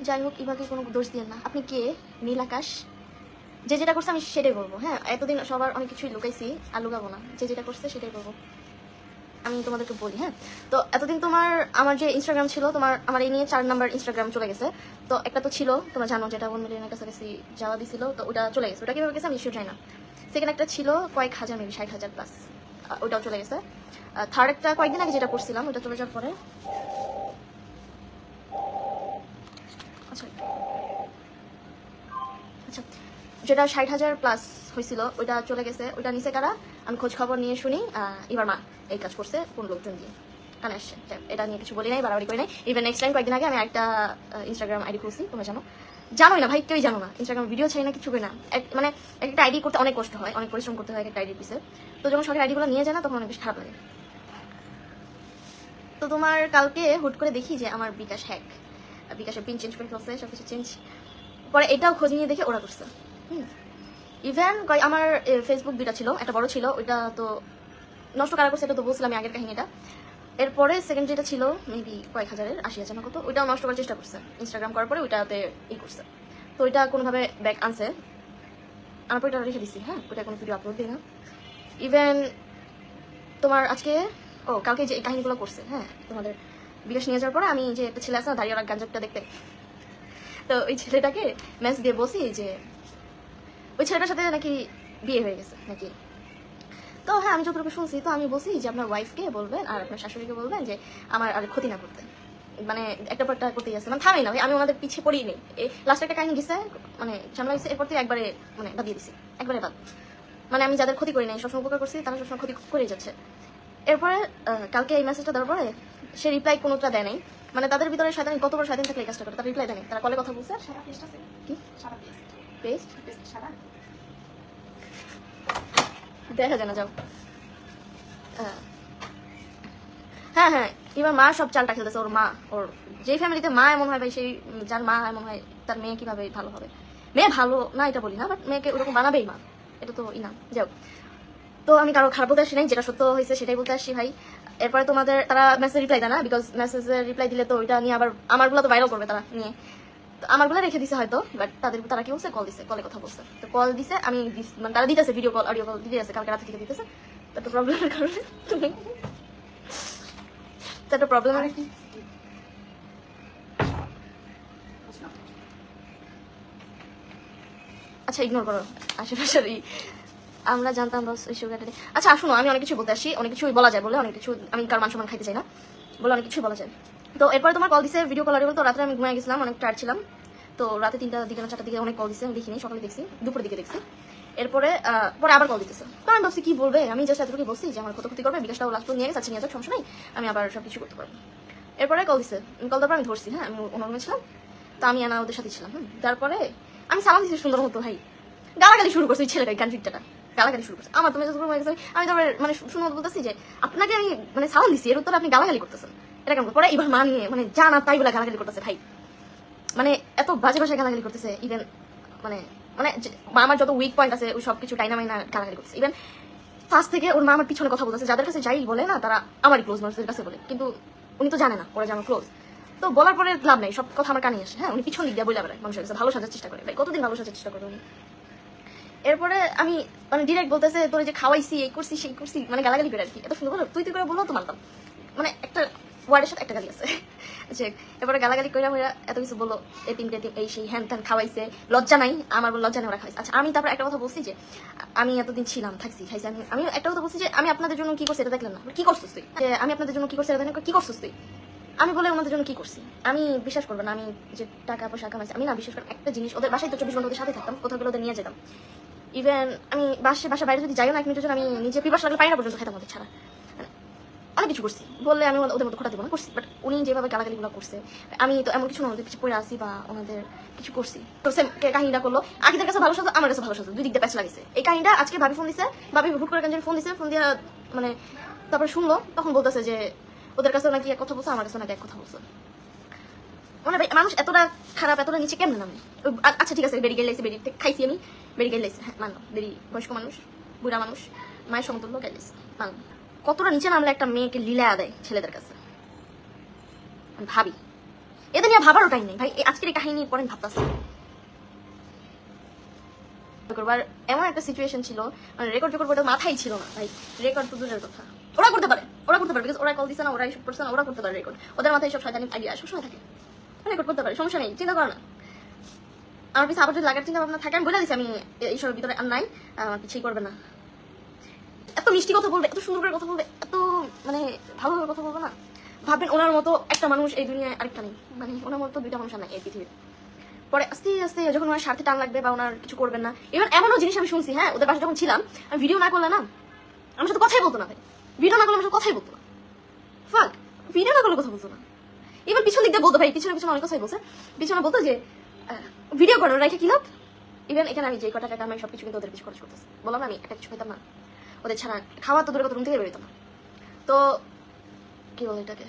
যাই হোক, ইভাকে কোনো দোষ দিয়ে না। আপনি কে? নীল আকাশ। যে যেটা করছে আমি সেটাই বলবো। হ্যাঁ, এতদিন সবার অনেক কিছুই লুকাইছি, আর লুকাবো না। যে যেটা করছে সেটাই বলবো। আমি তোমাদেরকে বলি, হ্যাঁ। তো এতদিন আমার যে ইনস্টাগ্রাম ছিল, আমার এই নিয়ে 4 নাম্বার ইনস্টাগ্রাম চলে গেছে। তো একটা তো ছিল, তোমরা জানো, যেটা 1 মিলিয়নের কাছাকাছি যাওয়া দিছিল, তো ওটা চলে গেছে। ওটা কিভাবে গেছে আমি শিওর চাই না। সেকেন্ড একটা ছিল কয়েক হাজার, মেবি 60,000 প্লাস, ওটাও চলে গেছে। থার্ড একটা কয়েকদিন আগে যেটা করছিলাম, ওটা চলে যাওয়ার পরে আচ্ছা আচ্ছা যেটা 60,000 প্লাস হয়েছিল ওইটা চলে গেছে। ওইটা নিচে কারা, আমি খোঁজ খবর নিয়ে শুনি এবার মা এই কাজ করছে কোন লোকজন দিয়ে কানে আসছে। এটা নিয়ে কিছু বলি নাই, বাড়াবাড়ি করি নাই। ইভেন নেক্সট টাইম কয়েকদিন আগে আমি একটা ইনস্টাগ্রাম আইডি খুলছি, তোমরা জানোই না ভাই, কেউই জানো না। ইনস্টাগ্রাম ভিডিও চাই না, কিছু করি না। মানে একটা আইডি করতে অনেক কষ্ট হয়, অনেক পরিশ্রম করতে হয় একটা আইডি পিছে। তো যখন সবাই আইডিগুলো নিয়ে যায় না, তখন অনেক বেশি খারাপ লাগে। তো তোমার কালকে হুট করে দেখি যে আমার বিকাশ হ্যাক, বিকাশের পিন চেঞ্জ করে ফেলছে, সবকিছু চেঞ্জ। পরে এটাও খোঁজ নিয়ে দেখে ওরা করছে। ইভেন আমার ফেসবুক দুইটা ছিল, একটা বড় ছিল, ওইটা তো নষ্ট কারা করছে, এটা তো বলছিলাম আগের কাহিনীটা। এরপরে সেকেন্ড যেটা ছিল মেবি কয়েক হাজারের, 80,000 না কত, ওইটাও নষ্ট করার চেষ্টা করছে। ইনস্টাগ্রাম করার পরে ওইটাতে করছে। তো ওইটা কোনোভাবে ব্যাক আনছে, আমার পর ওইটা রেখে দিচ্ছি। হ্যাঁ, ওইটা কোনো ভিডিও আপলোড দিই না। ইভেন তোমার আজকে কালকে যে এই কাহিনীগুলো করছে, হ্যাঁ, তোমাদের বিকাশ নিয়ে যাওয়ার পরে আমি যে একটা ছেলে আছে না দাঁড়িয়ে গাঞ্জাটা দেখতে, তো ওই ছেলেটাকে মেসেজ দিয়ে বসি যে ওই ছেলেটার সাথে নাকি বিয়ে হয়ে গেছে নাকি। তো হ্যাঁ, আমি যতটুকু শুনছি, তো আমি বলছি যে আপনার ওয়াইফকে বলবেন আর আপনার শাশুড়িকে বলবেন যে আমার আর ক্ষতি না করতে, মানে একটা পরটা করতেই আছে, মানে থামেই না ভাই, আমি ওনাদের পিছিয়ে পড়িই নেই। এই লাস্ট একটা কাহিনী গেছে, মানে ঝামেলা গেছে, এরপর থেকে একবারে মানে বাদ দিয়ে দিছি, একবারে বাদ। মানে আমি যাদের ক্ষতি করি নাই, সবসময় উপকার করছি, তারা সবসময় ক্ষতি করেই যাচ্ছে। এরপরে কালকে এই মেসেজটা দেওয়ার পরে সে রিপ্লাই কোনোটা দেয় নাই। মানে তাদের ভিতরে শয়তানি, কত বড় শয়তান থাকলে এই কাজটা করে, তার রিপ্লাই দেয় নাই। তারা কলে কথা বলছে, কি পেস্ট দেখা যায় না, যাও। হ্যাঁ হ্যাঁ, এবার মা সব চালটা খেলতেছে। ওর মা, ওর যে ফ্যামিলিতে মা এমন হয় ভাই, সেই যার মা এমন হয়, তার মেয়ে কিভাবে ভালো হবে। মেয়ে ভালো না এটা বলি না, বাট মেয়েকে ওরকম বানাবেই মা, এটা তো না। যাও, তো আমি কারো খারাপ বলতে আসি নাই, যেটা সত্য হয়েছে সেটাই বলতে আসি ভাই। এরপরে তোমাদের তারা মেসেজ রিপ্লাই দেয় না, বিকজ মেসেজের রিপ্লাই দিলে তো ওইটা নিয়ে আবার আমারগুলো তো ভাইরাল করবে তারা নিয়ে। তো আমারগুলো রেখে দিছে হয়তো, বাট তারা কি বলছে, কল দিছে, কলে কথা বলছে। তো কল দিছে, আমি মানে তারা দিতেছে ভিডিও কল, অডিও কল দিতে আছে, কালকে রাতে থেকে দিতেছে। তো একটা প্রবলেমের কারণে একটা প্রবলেম আর কি। আচ্ছা, ইগনোর করো আশেপাশের আমরা জানতাম বাস ওই সুগারটা। আচ্ছা শুনো, আমি অনেক কিছু বলতে আসি, অনেক কিছুই বলা যায় বলে, অনেক কিছু আমি কার মান সম্মান খাইতে চাই না বলে অনেক কিছুই বলা যায়। তো এরপরে তোমার কল দিছে, ভিডিও কল, তো রাত্রে আমি ঘুমিয়ে গেছিলাম, অনেক টায়ার্ড ছিলাম। তো রাতে 3টার দিকে না 4টার দিকে অনেক কল দিছে, আমি দেখিনি, সকালে দেখছি, দুপুরের দিকে দেখছি। এরপরে আবার কল দিতেছে। তো আমি ভাবছি কি বলবে, আমি জাস্ট এতটুকু বলছি যে আমার কত ক্ষতি করবে, বিকাশটাও লাস্ট নিয়ে গেছে, নিয়ে যাক, সমস্যা নেই, আমি আবার সব কিছু করতে পারবো। এরপরে কল দিছে, কল দেওয়ার পর আমি ধরছি। হ্যাঁ, আমি অন্য রুমে ছিলাম, তো আমি ওদের সাথে ছিলাম। তারপরে আমি সালাম দিচ্ছি সুন্দর মতো, ভাই গালাগালি শুরু করছে ওই ছেলেটা, গানচিটটা গালাগালি শুরু করছে আমার। তুমি আমি তারপরে মানে সুন্দর বলতেছি যে আপনাকে আমি মানে সালাম দিচ্ছি, এর উত্তরে আপনি গালাগালি করতেছেন, এটা কেমন? পরে এবার মা নিয়ে মানে জানা তাই বলে গালাগালি করতেছে ভাই, মানে এত বাজে ভাষায় গালাগালি করতেছে। ইভেন মানে মানে আমার যত উইক পয়েন্ট আছে ওই সব কিছু ডাইনামাইনা গালাগালি করতেছে। ইভেন ফার্স্ট থেকে ওর মা আমার পিছনে কথা বলতেছে, যাদের কাছে যাই বলে না তারা আমারই ক্লোজ মানুষদের কাছে বলে, কিন্তু উনি তো জানে না ওরা যে আমার ক্লোজ। তো বলার পরে লাভ নেই, সব কথা আমার কানে আসে। হ্যাঁ, উনি পিছন দিক দিয়ে বলে বেড়ায় মানুষের কাছে, ভালো সাজার চেষ্টা করে। ভাই কতদিন ভালো সাজার চেষ্টা করে উনি। এরপরে আমি মানে ডিরেক্ট বলতেছে তোর যে খাওয়াইছি, এই করছি সেই করছি, মানে গালাগালি করে আর কি। এত সুন্দর বলো, তুই করে বললো তো মানতাম, মানে একটা ওয়ার্ডের সাথে একটা গালি আছে। আচ্ছা, এরপরে গালাগালি করে এত কিছু বললো, এই সেই হ্যান ত্যান খাওয়াইছে, লজ্জা নাই আমার, লজ্জা নেই ওরা খাওয়াইছে। আচ্ছা, আমি তারপর একটা কথা বলছি যে আমি এতদিন ছিলাম, থাকছি, খাইছি। আমি একটা কথা বলছি যে আমি আপনাদের জন্য কি করছি এটা দেখলেন না, কি করছিস তুই? আমি আপনাদের জন্য কি করছি এটা দেখলেন, কি করছিস তুই? আমি বলে ওনাদের জন্য কি করছি? আমি বিশ্বাস করবো না, আমি যে টাকা পয়সা কামাইছি, আমি না বিশ্বাস করি একটা জিনিস, ওদের বাসায় তো 24 ঘন্টা ওদের সাথে থাকতাম, কোথাও গেলে ওদের নিয়ে যেতাম। ইভেন আমি বাসা বাইরে যদি যাইও না, এক মিনিটের জন্য আমি নিজে পিপাস লাগলে পাই না পর্যন্ত খেতাম ওদের ছাড়া। অনেক কিছু করছি, বললে আমি ওদের মতো খোটা দেবো না, করছি। বাট উনি যেভাবে গালাগালিগুলো করছে, আমি তো এমন কিছু না ওদের কিছু পড়ে আসি বা ওনাদের কিছু করছি। তো সেম কাহিনীটা করলো, আকিদের কাছে ভালো সাথে, আমার কাছে ভালো সাথে, দুই দিক দিয়ে প্যাচ লাগিয়েছে। এই কাহিনীটা আজকে ভাবি ফোন দিছে, ভাবি হুট করে ফোন দিছে, ফোন দিয়ে মানে তারপরে শুনলো, তখন বলতেছে যে ওদের কাছে নাকি এক কথা বলছে, আমার কাছে নাকি এক কথা বলছে। মানে মানুষ এতটা খারাপ, এতটা নিচে কেমন নামে? আচ্ছা ঠিক আছে, বেরি গেলাইছে, বেরি খাইছি আমি, বেরি গেলাইছে, হ্যাঁ মানলাম, বেরি বয়স্ক মানুষ, বুড়া মানুষ, মায়ের সমতুল্য গেলাইছে, মানলাম। কতটা নিচে নামলে একটা মেয়েকে লীলা দেয় ছেলেদের কাছে ভাবি। এদের নিয়ে ভাবারও টাইম নেই ভাই। আজকের এই কাহিনী পরে ভাবতেছি আর এমন একটা সিচুয়েশন ছিল, মানে রেকর্ড করবো মাথায় ছিল না ভাই। রেকর্ড তো দূরের কথা, ওরা করতে পারে বিকজ ওরা কল দিচ্ছে না, ওরা এইসব করছে না, ওরা করতে পারে রেকর্ড। ওদের মাথায় সব শয়তানি আইডিয়া সবসময় থাকে, রেকর্ড করতে পারে, সমস্যা নেই, চিন্তা করো না। আমার পিছনে আবার যদি লাগার চিন্তা ভাবনা থাকে আমি বলে দিচ্ছি আমি এইসবের ভিতরে আর নাই, আমার কিছুই করবে না। এত মিষ্টি কথা বলবে, এত সুন্দর করে কথা বলবে, এত মানে ভালোভাবে কথা বলবে না, ভাববেন ওনার মতো একটা মানুষ এই দুনিয়ায় আরেকটা নেই, মানে ওনার মতো দুইটা মানুষ আর নাই এই পৃথিবীর। পরে আস্তে আস্তে যখন ওনার স্বার্থে টান লাগবে বা ওনার কিছু করবেন না, এবার এমনও জিনিস আমি শুনছি, হ্যাঁ ওদের বাসায় যখন ছিলাম আমি ভিডিও না করলে না আমার সাথে কথাই বলতো না ভাই, ভিডিও না করলে আমার সাথে কথাই বলতো না, ফাক ভিডিও না করলে কথা বলতো না। এবার পিছন দিক দিয়ে বলতো ভাই, পিছনে পিছনে অনেক কথাই বলছে, পিছনে বলতো যে ভিডিও করো রেখে কি লাভ। ইভেন এখানে আমি যে কটা টাকা আমি সবকিছু কিন্তু ওদের কিছু খরচ করতেছি, বললাম না আমি একটা কিছু খেতাম না, ওদের ছাড়া খাওয়া তো দূরে কথা রুম থেকে বেরোতো না। তো কি বলে এটাকে